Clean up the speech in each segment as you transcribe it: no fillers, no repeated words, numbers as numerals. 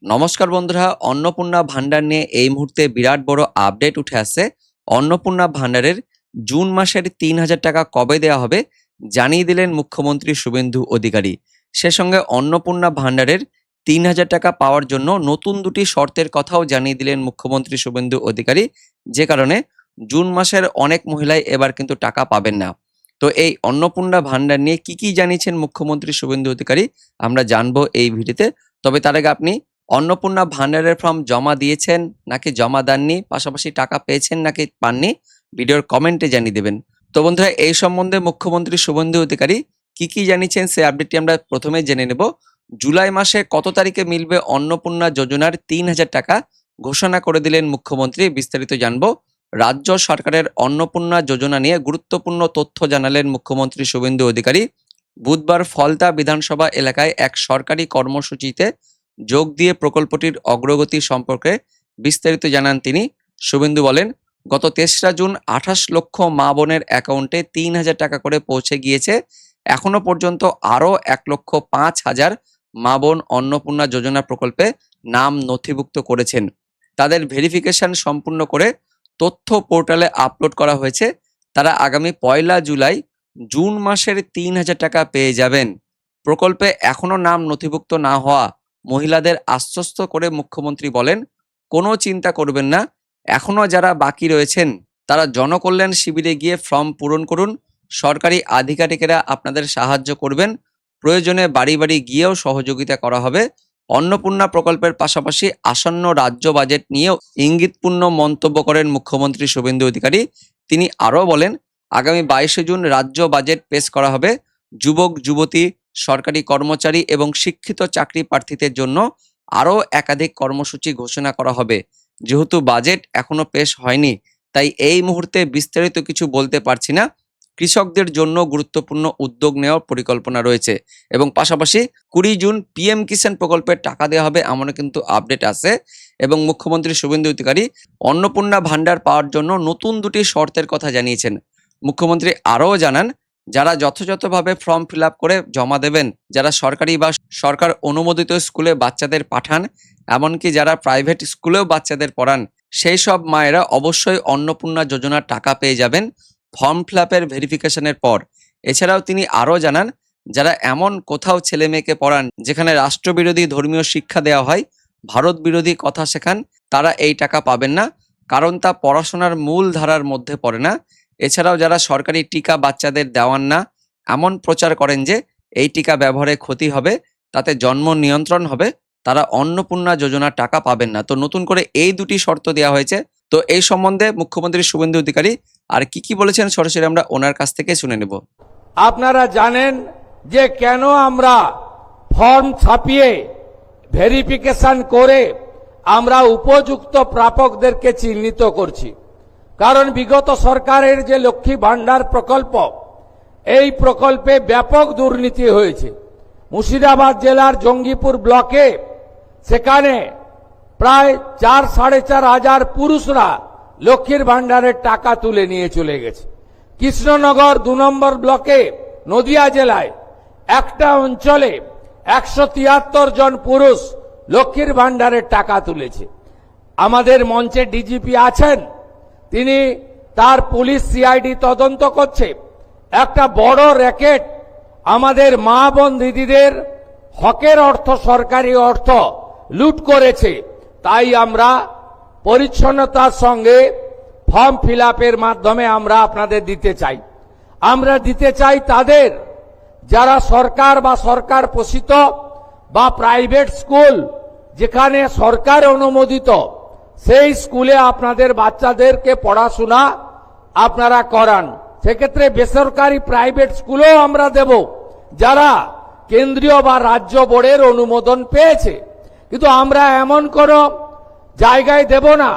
নমস্কার বন্ধুরা, অন্নপূর্ণা ভান্ডার নিয়ে এই মুহূর্তে বিরাট বড় আপডেট উঠে আসছে। অন্নপূর্ণা ভান্ডারের জুন মাসের ৩,০০০ টাকা কবে দেওয়া হবে জানিয়ে দিলেন মুখ্যমন্ত্রী শুভেন্দু অধিকারী। সে সঙ্গে অন্নপূর্ণা ভান্ডারের ৩,০০০ টাকা পাওয়ার জন্য নতুন দুটি শর্তের কথাও জানিয়ে দিলেন মুখ্যমন্ত্রী শুভেন্দু অধিকারী, যে কারণে জুন মাসের অনেক মহিলাই এবার কিন্তু টাকা পাবেন না। তো এই অন্নপূর্ণা ভান্ডার নিয়ে কি জানিয়েছেন মুখ্যমন্ত্রী শুভেন্দু অধিকারী আমরা জানবো এই ভিডিওতে। তবে তার আগে আপনি অন্নপূর্ণা ভান্ডারের ফর্ম জমা দিয়েছেন নাকি জমা দেননি, পাশাপাশি টাকা পেয়েছেন নাকি পাননি, ভিডিওর কমেন্টে জানিয়ে দেবেন। তো বন্ধুরা, এই সম্বন্ধে মুখ্যমন্ত্রী শুভেন্দু অধিকারী কি জানিয়েছেন সেই আপডেটটি আমরা প্রথমে জেনে নেব। জুলাই মাসে কত তারিখে মিলবে অন্নপূর্ণা যোজনার ৩,০০০ টাকা ঘোষণা করে দিলেন মুখ্যমন্ত্রী, বিস্তারিত জানবো। রাজ্য সরকারের অন্নপূর্ণা যোজনা নিয়ে গুরুত্বপূর্ণ তথ্য জানালেন মুখ্যমন্ত্রী শুভেন্দু অধিকারী। বুধবার ফলতা বিধানসভা এলাকায় এক সরকারি কর্মসূচিতে যোগ দিয়ে প্রকল্পটির অগ্রগতি সম্পর্কে বিস্তারিত জানান তিনি। শুভেন্দু বলেন, গত ৩রা জুন ২৮ লক্ষ মা বোনের অ্যাকাউন্টে ৩,০০০ টাকা করে পৌঁছে গিয়েছে। এখনো পর্যন্ত আরও ১,০৫,০০০ মা বোন অন্নপূর্ণা যোজনা প্রকল্পে নাম নথিভুক্ত করেছেন। তাদের ভেরিফিকেশন সম্পূর্ণ করে তথ্য পোর্টালে আপলোড করা হয়েছে। তারা আগামী ১লা জুলাই জুন মাসের ৩,০০০ টাকা পেয়ে যাবেন। প্রকল্পে এখনো নাম নথিভুক্ত না হওয়া মহিলাদের আশ্বস্ত করে মুখ্যমন্ত্রী বলেন, কোনো চিন্তা করবেন না, এখনো যারা বাকি রয়েছেন তারা জনকল্যাণ শিবিরে গিয়ে ফর্ম পূরণ করুন। সরকারি আধিকারিকেরা আপনাদের সাহায্য করবেন, প্রয়োজনে বাড়ি বাড়ি গিয়েও সহযোগিতা করা হবে। অন্নপূর্ণা প্রকল্পের পাশাপাশি আসন্ন রাজ্য বাজেট নিয়েও ইঙ্গিতপূর্ণ মন্তব্য করেন মুখ্যমন্ত্রী শুভেন্দু অধিকারী। তিনি আরও বলেন, আগামী ২২শে জুন রাজ্য বাজেট পেশ করা হবে। যুবক যুবতী, সরকারি কর্মচারী এবং শিক্ষিত চাকরি প্রার্থীদের জন্য আরও একাধিক কর্মসূচি ঘোষণা করা হবে। যেহেতু বাজেট এখনো পেশ হয়নি, তাই এই মুহূর্তে বিস্তারিত কিছু বলতে পারছি না। কৃষকদের জন্য গুরুত্বপূর্ণ উদ্যোগ নেওয়ার পরিকল্পনা রয়েছে এবং পাশাপাশি ২০ জুন পিএম কিষাণ প্রকল্পের টাকা দেওয়া হবে, এমনও কিন্তু আপডেট আছে। এবং মুখ্যমন্ত্রী শুভেন্দু অধিকারী অন্নপূর্ণা ভান্ডার পাওয়ার জন্য নতুন দুটি শর্তের কথা জানিয়েছেন। মুখ্যমন্ত্রী আরও জানান, যারা যথাযথভাবে ফর্ম ফিল আপ করে জমা দেবেন, যারা সরকারি বা সরকার অনুমোদিত স্কুলে বাচ্চাদের পাঠান, এমনকি যারা প্রাইভেট স্কুলেও বাচ্চাদের পড়ান, সেই সব মায়েরা অবশ্যই অন্নপূর্ণা যোজনার টাকা পেয়ে যাবেন ফর্ম ফিল আপের ভেরিফিকেশনের পর। এছাড়াও তিনি আরও জানান, যারা এমন কোথাও ছেলে মেয়েকে পড়ান যেখানে রাষ্ট্রবিরোধী ধর্মীয় শিক্ষা দেওয়া হয়, ভারত বিরোধী কথা শেখান, তারা এই টাকা পাবেন না, কারণ তা পড়াশোনার মূল ধারার মধ্যে পড়ে না। এছাড়াও যারা সরকারি টিকা বাচ্চাদের দেওয়ান না, এমন প্রচার করেন যে এই টিকা ব্যবহারে ক্ষতি হবে, তাতে জন্ম নিয়ন্ত্রণ হবে, তারা অন্নপূর্ণা যোজনার টাকা পাবেন না। তো নতুন করে এই দুটি শর্ত দেওয়া হয়েছে। তো এই সম্বন্ধে মুখ্যমন্ত্রী শুভেন্দু অধিকারী আর কি বলেছেন সরাসরি আমরা ওনার কাছ থেকে শুনে নেব। আপনারা জানেন যে কেন আমরা ফর্ম ছাপিয়ে ভেরিফিকেশন করে আমরা উপযুক্ত প্রাপকদেরকে চিহ্নিত করছি। কারণ বিগত সরকারের যে লক্ষ্মী ভান্ডার প্রকল্প, এই প্রকল্পে ব্যাপক দুর্নীতি হয়েছে। মুর্শিদাবাদ জেলার জঙ্গিপুর ব্লকে সেখানে প্রায় ৪-৪.৫ হাজার পুরুষরা লক্ষ্মীর ভান্ডারের টাকা তুলে নিয়ে চলে গেছে। কৃষ্ণনগর ২ নম্বর ব্লকে নদিয়া জেলায় একটা অঞ্চলে ১৭৩ জন পুরুষ লক্ষ্মীর ভান্ডারের টাকা তুলেছে। আমাদের মঞ্চে ডিজিপি আছেন, তিনি তার পুলিশ সিআইডি তদন্ত করছে। একটা বড় র্যাকেট আমাদের মা বোন দিদিদের হকের অর্থ, সরকারি অর্থ লুট করেছে। তাই আমরা পরিচ্ছন্নতার সঙ্গে ফর্ম ফিল আপের মাধ্যমে আমরা আপনাদের দিতে চাই। আমরা দিতে চাই তাদের যারা সরকার বা সরকার পোষিত বা প্রাইভেট স্কুল যেখানে সরকার অনুমোদিত, সেই স্কুলে আপনাদের বাচ্চাদেরকে পড়াশোনা আপনারা করান। সেক্ষেত্রে বেসরকারি প্রাইভেট স্কুলেও আমরা দেব যারা কেন্দ্রীয় বা রাজ্য বোর্ডের অনুমোদন পেয়েছে। কিন্তু আমরা এমন কোন জায়গায় দেব না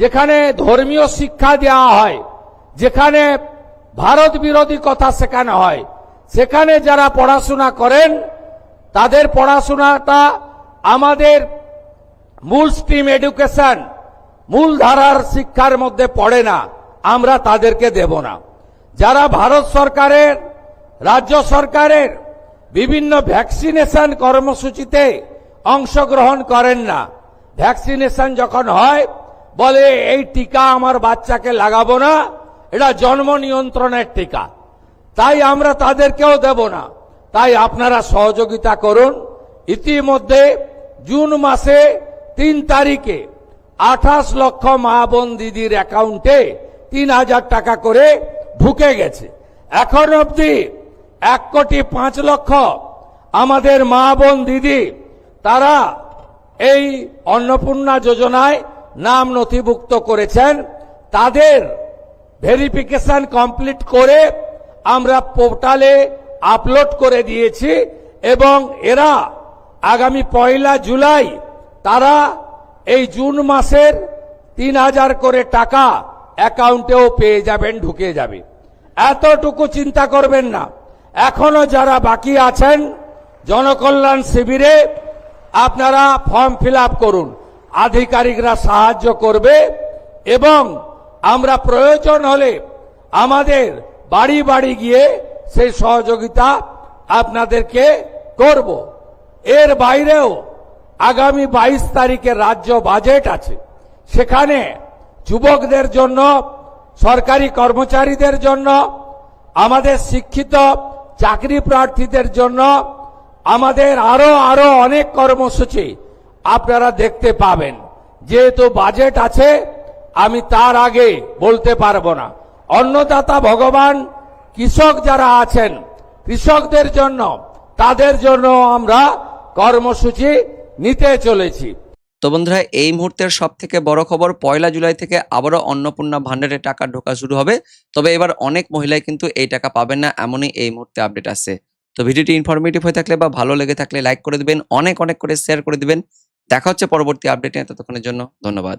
যেখানে ধর্মীয় শিক্ষা দেওয়া হয়, যেখানে ভারত বিরোধী কথা শেখানো হয়। সেখানে যারা পড়াশোনা করেন তাদের পড়াশোনাটা আমাদের মূল স্ট্রিম এডুকেশন, মূল ধারার শিক্ষার মধ্যে পড়ে না, আমরা তাদেরকে দেব না। যারা ভারত সরকারের, রাজ্য সরকারের বিভিন্ন ভ্যাকসিনেশন কর্মসূচিতে অংশগ্রহণ করেন না। ভ্যাকসিনেশন যখন হয় বলে এই টিকা আমার বাচ্চাকে লাগাবো না, এটা জন্ম নিয়ন্ত্রণের টিকা, তাই আমরা তাদেরকেও দেব না। তাই আপনারা সহযোগিতা করুন। ইতিমধ্যে জুন মাসে 3 তারিখে 28 লক্ষ মা বোন দিদির অ্যাকাউন্টে 3000 টাকা করে ঢুকে গেছে। এখন অবধি 1,05,00,000 আমাদের মা বোন দিদি তারা এই অন্নপূর্ণা যোজনায় নাম নথিভুক্ত করেছেন। তাদের ভেরিফিকেশন কমপ্লিট করে আমরা পোর্টালে আপলোড করে দিয়েছি এবং এরা আগামী 1 জুলাই তারা এই জুন মাসের 3000 করে টাকা অ্যাকাউন্টেও পেয়ে যাবেন, ঢুকে যাবে। এতটুকু চিন্তা করবেন না। এখনো যারা বাকি আছেন জনকল্যাণ শিবিরে আপনারা ফর্ম ফিল আপ করুন, আধিকারিকরা সাহায্য করবে এবং আমরা প্রয়োজন হলে আমাদের বাড়ি বাড়ি গিয়ে সেই সহযোগিতা আপনাদেরকে করব। এর বাইরেও আগামী 22 তারিখে রাজ্য বাজেট আছে, সেখানে যুবকদের জন্য, সরকারি কর্মচারীদের জন্য, আমাদের শিক্ষিত চাকরি প্রার্থীদের জন্য আমাদের আরো অনেক কর্মসূচি আপনারা দেখতে পাবেন। যেহেতু বাজেট আছে আমি তার আগে বলতে পারবো না। অন্নদাতা ভগবান কৃষক যারা আছেন, কৃষকদের জন্য, তাদের জন্য আমরা কর্মসূচি নিতে চলেছি। তো বন্ধুরা, এই মুহূর্তের সব থেকে বড় খবর, 1 জুলাই থেকে আবারও অন্নপূর্ণা ভান্ডারে টাকা ঢোকা শুরু হবে। তবে এবার অনেক মহিলাই কিন্তু এই টাকা পাবেন না, এমনই এই মুহূর্তে আপডেট আছে। তো ভিডিওটি ইনফরমেটিভ হয়ে থাকলে বা ভালো লেগে থাকলে লাইক করে দিবেন, অনেক করে শেয়ার করে দিবেন। দেখা হচ্ছে পরবর্তী আপডেটে। ততক্ষণের জন্য ধন্যবাদ।